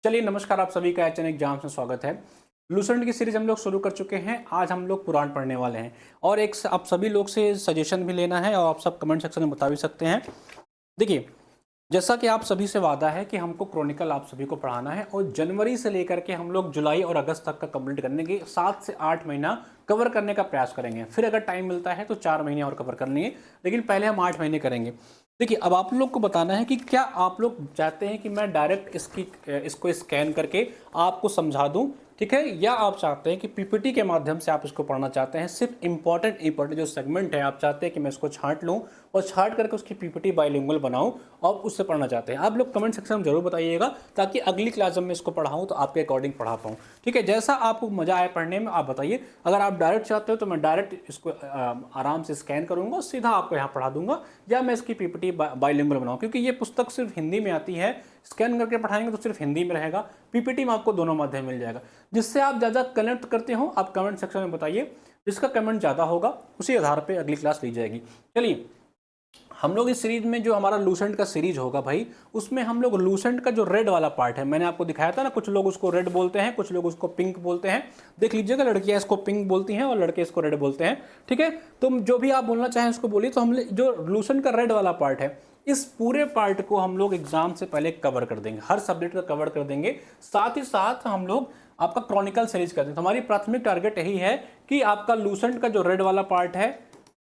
चलिए नमस्कार, आप सभी का एचएन एग्जाम्स में स्वागत है। लूसेंट की सीरीज हम लोग शुरू कर चुके हैं। आज हम लोग पुराण पढ़ने वाले हैं और एक आप सभी लोग से सजेशन भी लेना है और आप सब कमेंट सेक्शन में बता भी सकते हैं। देखिए, जैसा कि आप सभी से वादा है कि हमको क्रॉनिकल आप सभी को पढ़ाना है और जनवरी से लेकर के हम लोग जुलाई और अगस्त तक का कंप्लीट करने की 7 से 8 महीना कवर करने का प्रयास करेंगे। फिर अगर टाइम मिलता है तो 4 महीने और कवर कर लेंगे, लेकिन पहले हम 8 महीने करेंगे। देखिए, अब आप लोग को बताना है कि क्या आप लोग चाहते हैं कि मैं डायरेक्ट इसको स्कैन करके आपको समझा दूं, ठीक है, या आप चाहते हैं कि पीपीटी के माध्यम से आप इसको पढ़ना चाहते हैं। सिर्फ इंपॉर्टेंट जो सेगमेंट है आप चाहते हैं कि मैं इसको छांट लूं और छांट करके उसकी पीपीटी बाइलिंगुअल बनाऊं और उससे पढ़ना चाहते हैं। आप लोग कमेंट सेक्शन में जरूर बताइएगा ताकि अगली क्लास जब मैं इसको पढ़ाऊं तो आपके अकॉर्डिंग पढ़ा पाऊं। ठीक है, जैसा आपको मजा आए पढ़ने में आप बताइए। अगर आप डायरेक्ट चाहते हो तो मैं डायरेक्ट इसको आराम से स्कैन करूंगा, सीधा आपको यहाँ पढ़ा दूंगा, या मैं इसकी पीपीटी बाइलिंगुअल बनाऊं, क्योंकि ये पुस्तक सिर्फ हिंदी में आती है। स्कैन करके पढ़ाएंगे तो सिर्फ हिंदी में रहेगा, पीपीटी में आपको दोनों माध्यम मिल जाएगा। जिससे आप ज़्यादा कनेक्ट करते हो आप कमेंट सेक्शन में बताइए। जिसका कमेंट ज़्यादा होगा उसी आधार पे अगली क्लास ली जाएगी। चलिए, हम लोग इस सीरीज में जो हमारा लूसेंट का सीरीज होगा भाई, उसमें हम लोग लूसेंट का जो रेड वाला पार्ट है, मैंने आपको दिखाया था ना, कुछ लोग उसको रेड बोलते हैं, कुछ लोग उसको पिंक बोलते हैं। देख लीजिएगा, लड़कियां इसको पिंक बोलती हैं और लड़के इसको रेड बोलते हैं। ठीक है, तुम जो भी आप बोलना चाहें उसको बोलिए। तो हम जो लूसेंट का रेड वाला पार्ट है, इस पूरे पार्ट को हम लोग एग्जाम से पहले कवर कर देंगे, हर सब्जेक्ट का कवर कर देंगे। साथ ही साथ हम लोग आपका क्रॉनिकल सीरीज कर देंगे। तो हमारी प्राथमिक टारगेट यही है कि आपका लूसेंट का जो रेड वाला पार्ट है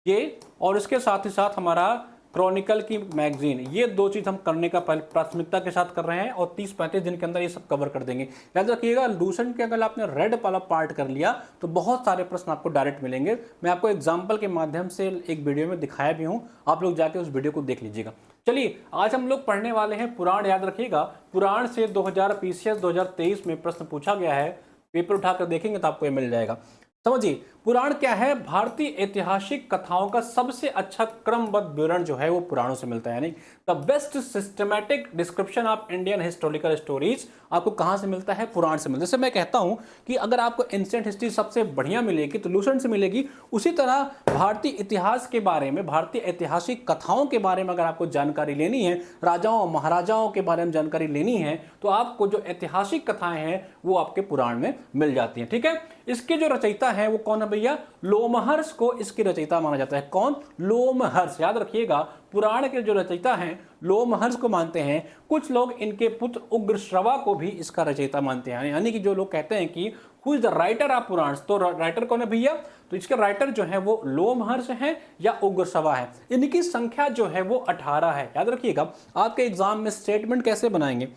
ये, और इसके साथ ही साथ हमारा क्रॉनिकल की मैगजीन, ये दो चीज हम करने का प्राथमिकता के साथ कर रहे हैं और 30-35 दिन के अंदर ये सब कवर कर देंगे। याद रखिएगा, लूसेंट के अगर आपने रेड वाला पार्ट कर लिया तो बहुत सारे प्रश्न आपको डायरेक्ट मिलेंगे। मैं आपको एग्जाम्पल के माध्यम से एक वीडियो में दिखाया भी हूं, आप लोग जाके उस वीडियो को देख लीजिएगा। चलिए, आज हम लोग पढ़ने वाले हैं पुराण। याद रखिएगा, पुराण से 2023 में प्रश्न पूछा गया है। पेपर उठाकर देखेंगे तो आपको ये मिल जाएगा। समझिए, पुराण क्या है? भारतीय ऐतिहासिक कथाओं का सबसे अच्छा क्रमबद्ध विवरण जो है वो पुराणों से मिलता है। यानी the best systematic description of Indian historical stories आपको कहां से मिलता है? पुराण से मिलता है। जैसे मैं कहता हूं कि अगर आपको एंशिएंट हिस्ट्री सबसे बढ़िया मिलेगी तो लूसेंट से मिलेगी, उसी तरह भारतीय इतिहास के बारे में, भारतीय ऐतिहासिक कथाओं के बारे में अगर आपको जानकारी लेनी है, राजाओं महाराजाओं के बारे में जानकारी लेनी है, तो आपको जो ऐतिहासिक कथाएं हैं वो आपके पुराण में मिल जाती हैं। ठीक है, इसके जो रचयिता है वो कौन है भैया? लोमहर्ष को इसके रचयिता माना जाता है। कौन? लोमहर्ष। याद रखिएगा, पुराण के जो रचयिता हैं लोमहर्ष को मानते हैं। कुछ लोग इनके पुत्र उग्रश्रवा को भी इसका रचयिता मानते हैं। यानी कि जो लोग कहते हैं कि who is the writer of Puran, तो राइटर कौन है भैया? तो इसके राइटर जो है वो लोमहर्ष है या उग्रश्रवा है। इनकी संख्या जो है वो 18 है। याद रखिएगा, आपके एग्जाम में स्टेटमेंट कैसे बनाएंगे?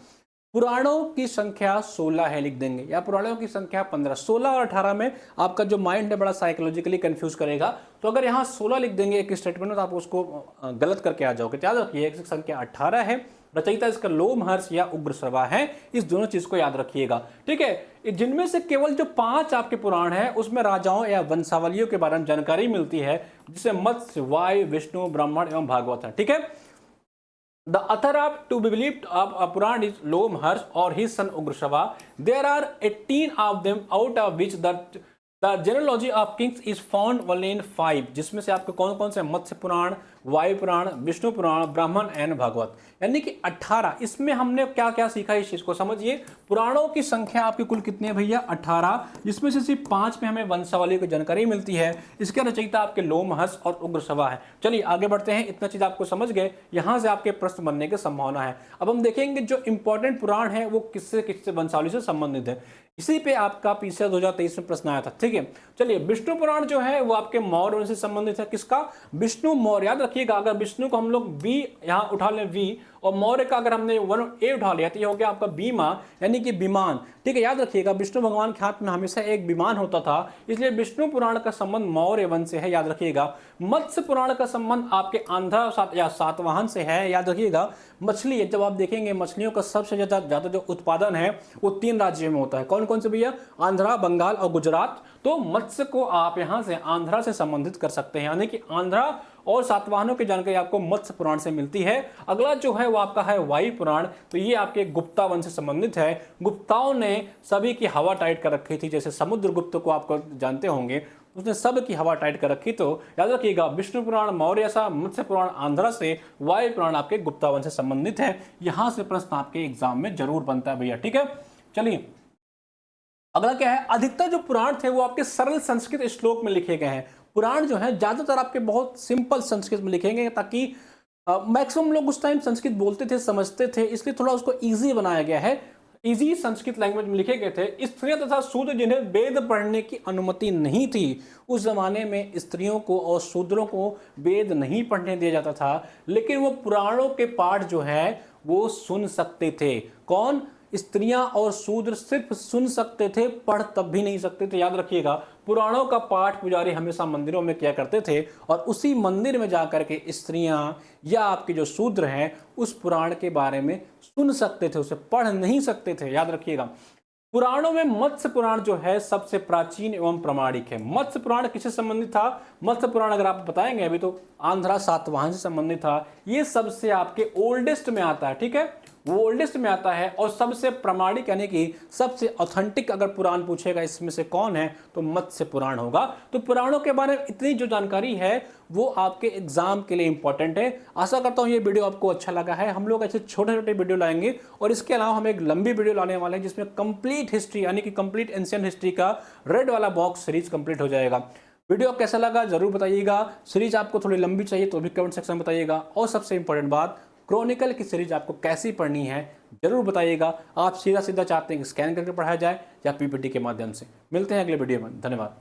पुराणों की संख्या 16 है लिख देंगे, या पुराणों की संख्या 15। 16 और 18 में आपका जो माइंड है बड़ा साइकोलॉजिकली कंफ्यूज करेगा। तो अगर यहाँ 16 लिख देंगे एक स्टेटमेंट में तो आप उसको गलत करके आ जाओगे। याद रखिए, इसकी संख्या 18 है, रचयिता इसका लोमहर्ष या उग्रश्रवा है। इस दोनों चीज को याद रखिएगा। ठीक है, जिनमें से केवल जो 5 आपके पुराण है उसमें राजाओं या वंशावलियों के बारे में जानकारी मिलती है, जिसे मत्स्य, वायु, विष्णु, ब्राह्मण एवं भागवत है। ठीक है, the author of to be believed of a Puran is Lomharsh or his son Ugrashrava. There are 18 of them, out of which the genealogy of kings is found only in 5, जिसमें से आपके कौन कौन से? मत्स्य पुराण, वायु पुराण, विष्णु पुराण, ब्राह्मण एंड भागवत। यानी कि 18। इसमें हमने क्या क्या सीखा इस चीज को समझिए। पुराणों की संख्या आपकी कुल कितनी है भैया? 18, जिसमें से सिर्फ 5 में हमें वंशावली की जानकारी मिलती है। इसके रचयिता आपके लोमहर्ष और उग्रश्रवा है। चलिए आगे बढ़ते हैं। इतना चीज आपको समझ गए, यहां से आपके प्रश्न बनने की संभावना है। अब हम देखेंगे जो इंपॉर्टेंट पुराण है वो किससे किससे वंशावली से संबंधित है। इसी पे आपका पीछे 2023 में प्रश्न आया था। ठीक है, चलिए, विष्णु पुराण जो है वो आपके मौर्य से संबंधित है। किसका? विष्णु मौर्य। याद रखिएगा, अगर विष्णु को हम लोग वी यहां उठा लें वी, और मौर्य का अगर हमने 1 उठा लिया तो ये हो गया आपका बीमा, यानी कि विमान। ठीक है, याद रखिएगा, विष्णु भगवान के हाथ में हमेशा एक विमान होता था, इसलिए विष्णु पुराण का संबंध मौर्य वंश से है। याद रखिएगा, मत्स्य पुराण का संबंध आपके आंध्र या सातवाहन से है। याद रखिएगा, मछली, जब आप देखेंगे मछलियों का सबसे ज्यादा जो उत्पादन है वो 3 राज्यों में होता है। कौन कौन से भैया? आंध्रा, बंगाल और गुजरात। तो मत्स्य को आप यहां से आंध्रा से संबंधित कर सकते हैं, यानी कि आंध्रा और सातवाहनों की जानकारी आपको मत्स्य पुराण से मिलती है। अगला जो है वो आपका है वायु पुराण। तो ये आपके गुप्ता वंश से संबंधित है। गुप्ताओं ने सभी की हवा टाइट कर रखी थी, जैसे समुद्रगुप्त को आप जानते होंगे। उसने सब की हवा टाइट कर रखी। तो याद रखिएगा, विष्णु पुराण मौर्य सा, मत्स्य पुराण आंध्र से, वायु पुराण आपके गुप्ता वंश से संबंधित है। यहां से प्रश्न आपके एग्जाम में जरूर बनता है भैया, ठीक है। चलिए अगला क्या है, अधिकतर जो पुराण थे वो आपके सरल संस्कृत श्लोक में लिखे गए हैं। पुराण जो है ज्यादातर आपके बहुत सिंपल संस्कृत में लिखे गए ताकि मैक्सिमम लोग उस टाइम संस्कृत बोलते थे, समझते थे, इसलिए थोड़ा उसको इजी बनाया गया है। इजी संस्कृत लैंग्वेज में लिखे गए थे। स्त्रियां तथा शूद्र जिन्हें वेद पढ़ने की अनुमति नहीं थी, उस जमाने में स्त्रियों को और शूद्रों को वेद नहीं पढ़ने दिया जाता था, लेकिन वो पुराणों के पाठ जो है वो सुन सकते थे। कौन? स्त्रियां और शूद्र सिर्फ सुन सकते थे, पढ़ तब भी नहीं सकते थे। याद रखिएगा, पुराणों का पाठ पुजारी हमेशा मंदिरों में किया करते थे और उसी मंदिर में जाकर के स्त्रियां या आपके जो शूद्र हैं उस पुराण के बारे में सुन सकते थे, उसे पढ़ नहीं सकते थे। याद रखिएगा, पुराणों में मत्स्य पुराण जो है सबसे प्राचीन एवं प्रामाणिक है। मत्स्य पुराण किससे संबंधित था? मत्स्य पुराण अगर आप बताएंगे अभी तो आंध्रा सातवाहन से संबंधित था। ये सबसे आपके ओल्डेस्ट में आता है, ठीक है, वो ओल्डेस्ट में आता है और सबसे प्रामाणिक यानी कि सबसे ऑथेंटिक अगर पुराण पूछेगा इसमें से कौन है तो मत्स्य पुराण होगा। तो पुराणों के बारे में इतनी जो जानकारी है वो आपके एग्जाम के लिए इंपॉर्टेंट है। आशा करता हूं ये वीडियो आपको अच्छा लगा है। हम लोग ऐसे छोटे छोटे वीडियो लाएंगे और इसके अलावा हम एक लंबी वीडियो लाने वाले हैं जिसमें कंप्लीट हिस्ट्री यानी कि कंप्लीट एंशिएंट हिस्ट्री का रेड वाला बॉक्स सीरीज कंप्लीट हो जाएगा। वीडियो कैसा लगा जरूर बताइएगा। सीरीज आपको थोड़ी लंबी चाहिए तो भी कमेंट सेक्शन में बताइएगा। और सबसे इंपॉर्टेंट बात, क्रॉनिकल की सीरीज आपको कैसी पढ़नी है जरूर बताइएगा। आप सीधा सीधा चाहते हैं कि स्कैन करके पढ़ाया जाए या पीपीटी के माध्यम से। मिलते हैं अगले वीडियो में, धन्यवाद।